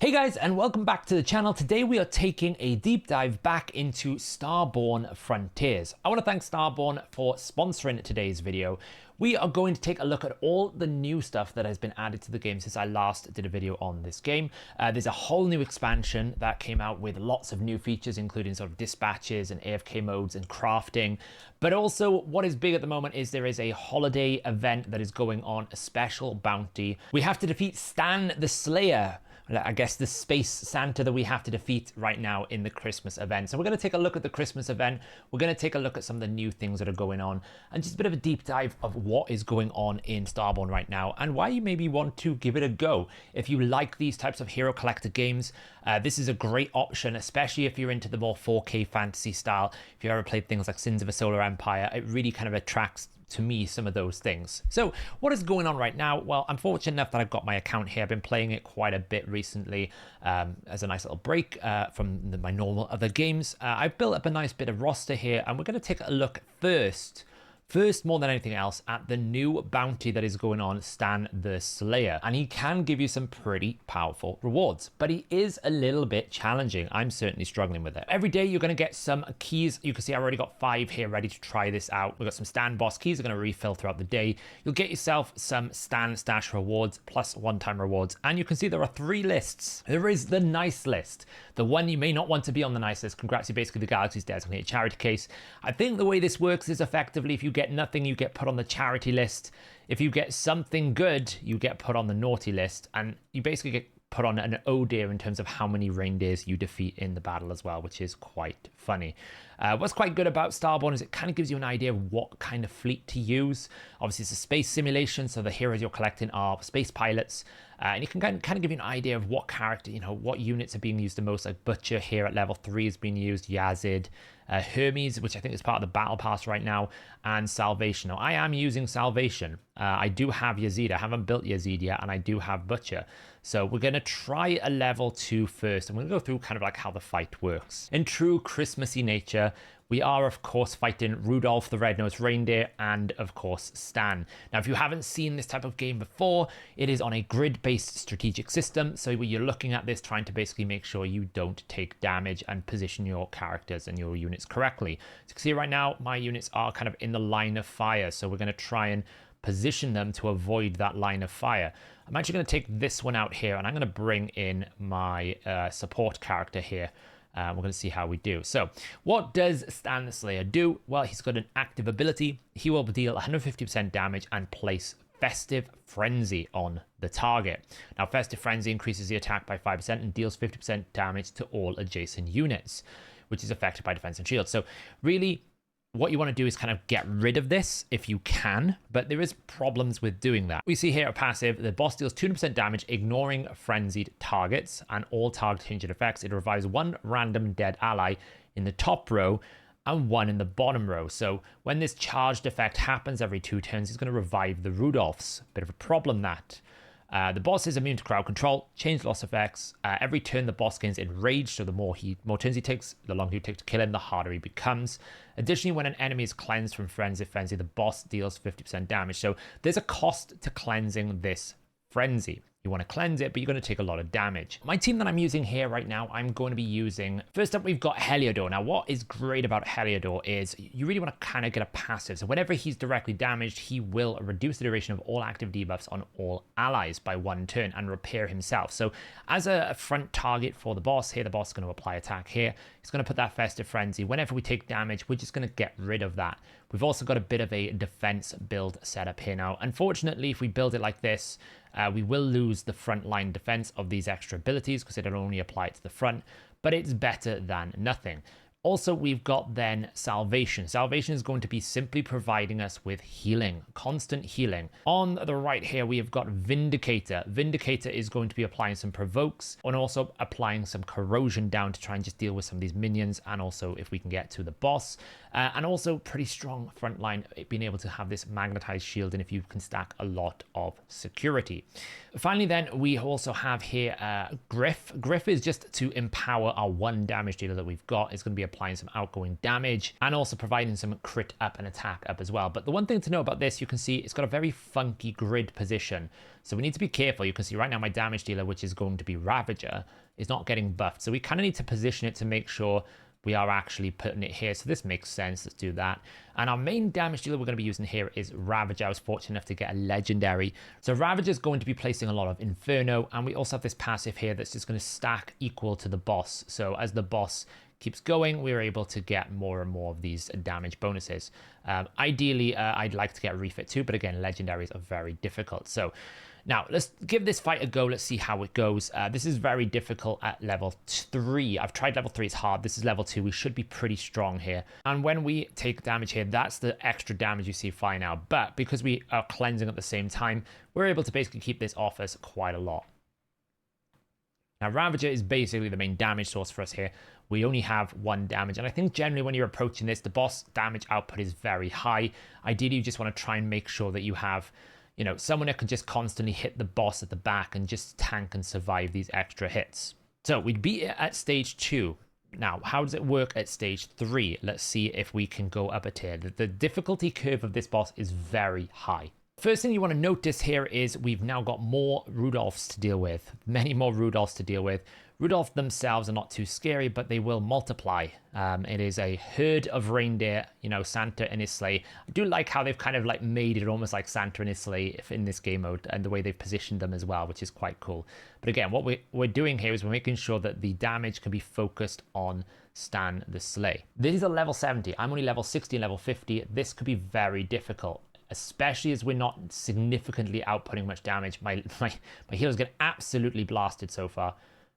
Hey guys, and welcome back to the channel. Today we are taking a deep dive back into Starborn Frontiers. I want to thank Starborn for sponsoring today's video. We are going to take a look at all the new stuff that has been added to the game since I last did a video on this game. There's a whole new expansion that came out with lots of new features, including sort of dispatches and AFK modes and crafting. But also what is big at the moment is there is a holiday event that is going on, a special bounty. We have to defeat Stan the Slayer, I guess the space Santa that we have to defeat right now in the Christmas event. So we're going to take a look at the Christmas event. We're going to take a look at some of the new things that are going on and just a bit of a deep dive of what is going on in Starborn right now and why you maybe want to give it a go. If you like these types of hero collector games, this is a great option, especially if you're into the more 4K fantasy style. If you ever played things like Sins of a Solar Empire, it really kind of attracts to me some of those things. So what is going on right now? Well, I'm fortunate enough that I've got my account here. I've been playing it quite a bit recently as a nice little break from my normal other games. I've built up a nice bit of roster here, and we're going to take a look first more than anything else at the new bounty that is going on, Stan the Slayer. And he can give you some pretty powerful rewards, but he is a little bit challenging. I'm certainly struggling with it. Every day you're going to get some keys. You can see I already got 5 here ready to try this out. We've got some Stan boss keys that are going to refill throughout the day. You'll get yourself some Stan stash rewards plus one-time rewards. And you can see there are 3 lists. There is the nice list, the one you may not want to be on the nice list. Congrats, you're basically the Galaxy's designated charity case. I think the way this works is effectively if you get nothing, you get put on the charity list. If you get something good, you get put on the naughty list, and you basically get put on an oh dear in terms of how many reindeers you defeat in the battle as well, which is quite funny. What's quite good about Starborn is it kind of gives you an idea of what kind of fleet to use. Obviously, it's a space simulation, so the heroes you're collecting are space pilots. And you can kind of give you an idea of what character, what units are being used the most. Like Butcher here at level 3 is being used, Yazid, Hermes, which I think is part of the battle pass right now, and Salvation. Now, I am using Salvation. I do have Yazid. I haven't built Yazid yet, and I do have Butcher. So we're going to try a level 2 first, and we're going to go through kind of like how the fight works. In true Christmassy nature, we are, of course, fighting Rudolph the Red-Nosed Reindeer and, of course, Stan. Now, if you haven't seen this type of game before, it is on a grid-based strategic system. So you're looking at this trying to basically make sure you don't take damage and position your characters and your units correctly. So you can see right now, my units are kind of in the line of fire. So we're going to try and position them to avoid that line of fire. I'm actually going to take this one out here, and I'm going to bring in my support character here. We're going to see how we do. So what does Stan the Slayer do? Well, he's got an active ability. He will deal 150% damage and place Festive Frenzy on the target. Now, Festive Frenzy increases the attack by 5% and deals 50% damage to all adjacent units, which is affected by defense and shield. So really, what you want to do is kind of get rid of this if you can, but there is problems with doing that. We see here a passive, the boss deals 200% damage, ignoring frenzied targets and all target hinged effects. It revives 1 random dead ally in the top row and 1 in the bottom row. So when this charged effect happens every 2 turns, he's going to revive the Rudolphs. Bit of a problem that. The boss is immune to crowd control, change loss effects. Every turn the boss gains enraged, so the more turns he takes, the longer he takes to kill him, the harder he becomes. Additionally, when an enemy is cleansed from Frenzy, the boss deals 50% damage. So there's a cost to cleansing this Frenzy. You want to cleanse it, but you're going to take a lot of damage. My team that I'm using here right now, I'm going to be using, first up, we've got Heliodor. Now, what is great about Heliodor is you really want to kind of get a passive. So whenever he's directly damaged, he will reduce the duration of all active debuffs on all allies by 1 turn and repair himself. So as a front target for the boss here, the boss is going to apply attack here. He's going to put that Festive Frenzy. Whenever we take damage, we're just going to get rid of that. We've also got a bit of a defense build set up here now. Unfortunately, if we build it like this, we will lose the front line defense of these extra abilities because it'll only apply to the front, but it's better than nothing. Also, we've got then Salvation. Salvation is going to be simply providing us with healing, constant healing. On the right here, we have got Vindicator. Vindicator is going to be applying some provokes and also applying some corrosion down to try and just deal with some of these minions, and also if we can get to the boss. And also pretty strong front line, being able to have this magnetized shield, and if you can stack a lot of security. Finally then, we also have here Griff. Griff is just to empower our 1 damage dealer that we've got. It's going to be a applying some outgoing damage and also providing some crit up and attack up as well. But the one thing to know about this, you can see it's got a very funky grid position. So we need to be careful. You can see right now my damage dealer, which is going to be Ravager, is not getting buffed. So we kind of need to position it to make sure we are actually putting it here. So this makes sense. Let's do that. And our main damage dealer we're going to be using here is Ravager. I was fortunate enough to get a legendary. So Ravager is going to be placing a lot of Inferno. And we also have this passive here that's just going to stack equal to the boss. So as the boss keeps going, we're able to get more and more of these damage bonuses. Ideally, I'd like to get refit too. But again, legendaries are very difficult. So now, let's give this fight a go. Let's see how it goes. This is very difficult at level 3. I've tried level 3. It's hard. This is level 2. We should be pretty strong here. And when we take damage here, that's the extra damage you see flying out. But because we are cleansing at the same time, we're able to basically keep this off us quite a lot. Now, Ravager is basically the main damage source for us here. We only have 1 damage. And I think generally when you're approaching this, the boss damage output is very high. Ideally, you just want to try and make sure that you have, you know, someone that can just constantly hit the boss at the back and just tank and survive these extra hits. So we'd beat it at stage 2. Now, how does it work at stage 3? Let's see if we can go up a tier. The difficulty curve of this boss is very high. First thing you want to notice here is we've now got more Rudolphs to deal with. Many more Rudolphs to deal with. Rudolph themselves are not too scary, but they will multiply. It is a herd of reindeer, you know, Santa and his sleigh. I do like how they've kind of like made it almost like Santa and his sleigh in this game mode, and the way they've positioned them as well, which is quite cool. But again, what we're doing here is we're making sure that the damage can be focused on Stan the Sleigh. These are level 70. I'm only level 60 and level 50. This could be very difficult, especially as we're not significantly outputting much damage. My healers get absolutely blasted so far.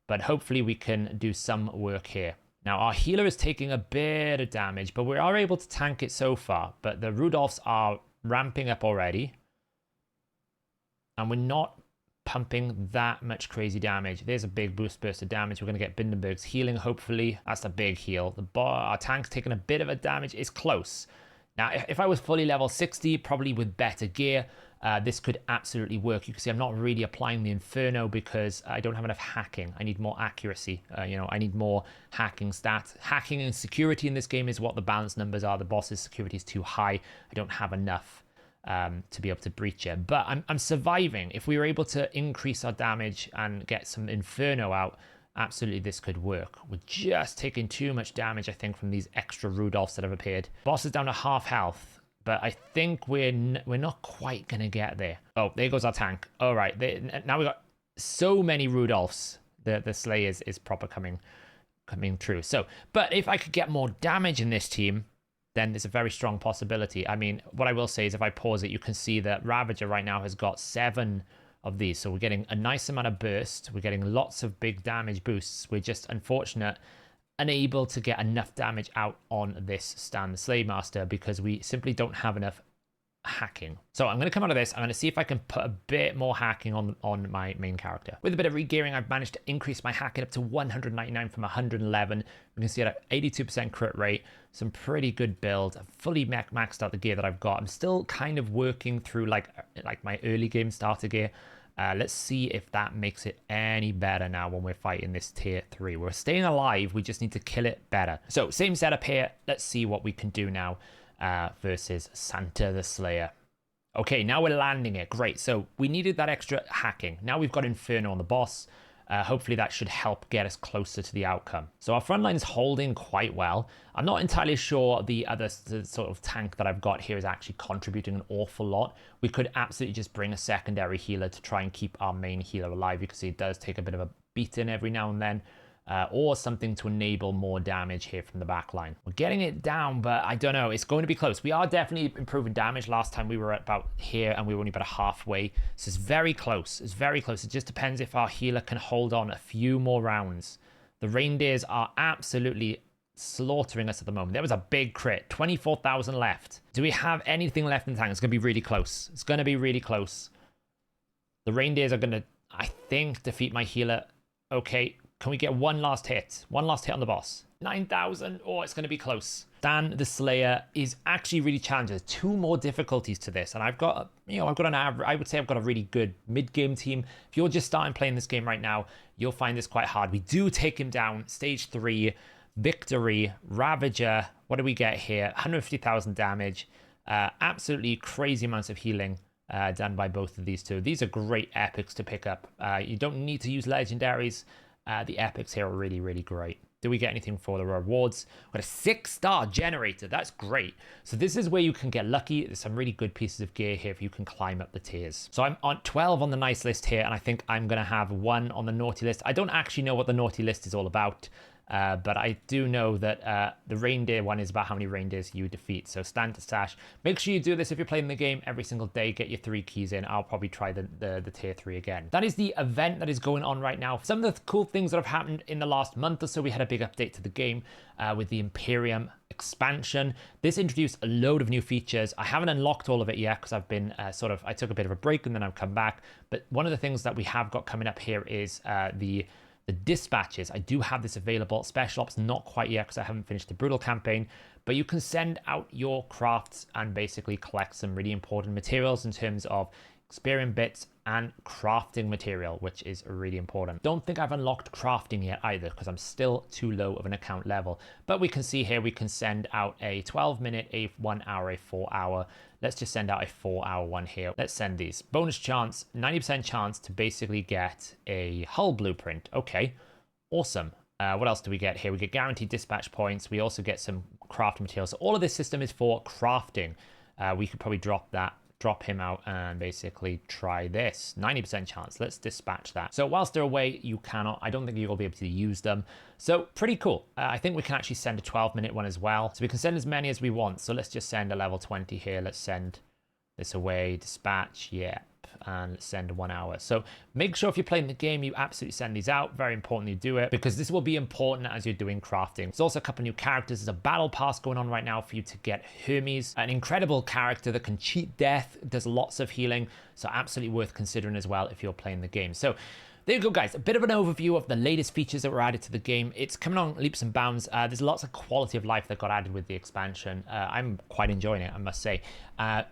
But hopefully we can do some work here. Now, our healer is taking a bit of damage, but we are able to tank it so far. But the Rudolphs are ramping up already. And we're not pumping that much crazy damage. There's a big burst of damage. We're going to get Bindenberg's healing, hopefully. That's a big heal. Our tank's taking a bit of a damage. It's close. Now, if I was fully level 60, probably with better gear, this could absolutely work. You can see I'm not really applying the Inferno because I don't have enough hacking. I need more accuracy. You know, I need more hacking stats. Hacking and security in this game is what the balance numbers are. The boss's security is too high. I don't have enough to be able to breach it. But I'm surviving. If we were able to increase our damage and get some Inferno out, absolutely this could work. We're just taking too much damage, I think, from these extra Rudolphs that have appeared. Boss is down to half health. But I think we're not quite going to get there. Oh, there goes our tank. All right. Now we've got so many Rudolphs. The Sleigh is proper coming true. So, but if I could get more damage in this team, then there's a very strong possibility. I mean, what I will say is if I pause it, you can see that Ravager right now has got 7 of these. So we're getting a nice amount of burst. We're getting lots of big damage boosts. We're just unable to get enough damage out on this Stan the Sleigh Master because we simply don't have enough hacking. So I'm going to come out of this. I'm going to see if I can put a bit more hacking on my main character. With a bit of regearing, I've managed to increase my hacking up to 199 from 111. We can see at 82% crit rate, some pretty good build. I've fully maxed out the gear that I've got. I'm still kind of working through like my early game starter gear. Let's see if that makes it any better now when we're fighting this tier 3. We're staying alive. We just need to kill it better. So same setup here. Let's see what we can do now versus Santa the Slayer. Okay, now we're landing it. Great. So we needed that extra hacking. Now we've got Inferno on the boss. Hopefully that should help get us closer to the outcome. So our front line is holding quite well. I'm not entirely sure the other sort of tank that I've got here is actually contributing an awful lot. We could absolutely just bring a secondary healer to try and keep our main healer alive. You can see it does take a bit of a beating every now and then. Or something to enable more damage here from the back line. We're getting it down, but I don't know. It's going to be close. We are definitely improving damage. Last time we were at about here, and we were only about halfway. So it's very close. It's very close. It just depends if our healer can hold on a few more rounds. The reindeers are absolutely slaughtering us at the moment. There was a big crit. 24,000 left. Do we have anything left in the tank? It's going to be really close. It's going to be really close. The reindeers are going to, I think, defeat my healer. Okay. Can we get one last hit? One last hit on the boss. 9,000. Oh, it's going to be close. Stan the Slayer is actually really challenging. There's 2 more difficulties to this. And I've got an average, I would say I've got a really good mid-game team. If you're just starting playing this game right now, you'll find this quite hard. We do take him down, stage 3. Victory, Ravager. What do we get here? 150,000 damage. Absolutely crazy amounts of healing done by both of these two. These are great epics to pick up. You don't need to use legendaries. The epics here are really, really great. Do we get anything for the rewards? We got a 6-star generator. That's great. So this is where you can get lucky. There's some really good pieces of gear here if you can climb up the tiers. So I'm on 12 on the nice list here, and I think I'm going to have 1 on the naughty list. I don't actually know what the naughty list is all about. But I do know that the reindeer one is about how many reindeers you defeat. So stand to stash. Make sure you do this if you're playing the game every single day. Get your 3 keys in. I'll probably try the tier 3 again. That is the event that is going on right now. Some of the cool things that have happened in the last month or so. We had a big update to the game with the Imperium expansion. This introduced a load of new features. I haven't unlocked all of it yet because I've been I took a bit of a break and then I've come back. But one of the things that we have got coming up here is the dispatches. I do have this available. Special Ops, not quite yet because I haven't finished the Brutal campaign, but you can send out your crafts and basically collect some really important materials in terms of experience bits and crafting material, which is really important. Don't think I've unlocked crafting yet either because I'm still too low of an account level, but we can see here we can send out a 12-minute, a 1-hour, a 4-hour. Let's just send out a 4-hour one here. Let's send these. Bonus chance, 90% chance to basically get a hull blueprint. Okay, awesome. What else do we get here? We get guaranteed dispatch points. We also get some craft materials. So all of this system is for crafting. We could probably drop him out and basically try this. 90% chance. Let's dispatch that. So whilst they're away, I don't think you'll be able to use them. So pretty cool. I think we can actually send a 12-minute one as well. So we can send as many as we want. So let's just send a level 20 here. Let's send this away. Dispatch. Yep. And let's send 1 hour. So make sure if you're playing the game, you absolutely send these out. Very important you do it because this will be important as you're doing crafting. There's also a couple new characters. There's a battle pass going on right now for you to get Hermes, an incredible character that can cheat death, does lots of healing. So absolutely worth considering as well if you're playing the game. So there you go, guys. A bit of an overview of the latest features that were added to the game. It's coming on leaps and bounds. There's lots of quality of life that got added with the expansion. I'm quite enjoying it, I must say.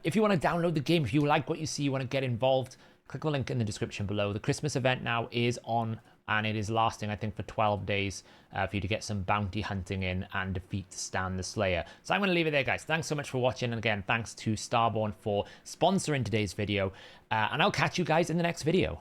If you want to download the game, if you like what you see, you want to get involved, click the link in the description below. The Christmas event now is on, and it is lasting, I think, for 12 days for you to get some bounty hunting in and defeat Stan the Slayer. So I'm going to leave it there, guys. Thanks so much for watching. And again, thanks to Starborn for sponsoring today's video. And I'll catch you guys in the next video.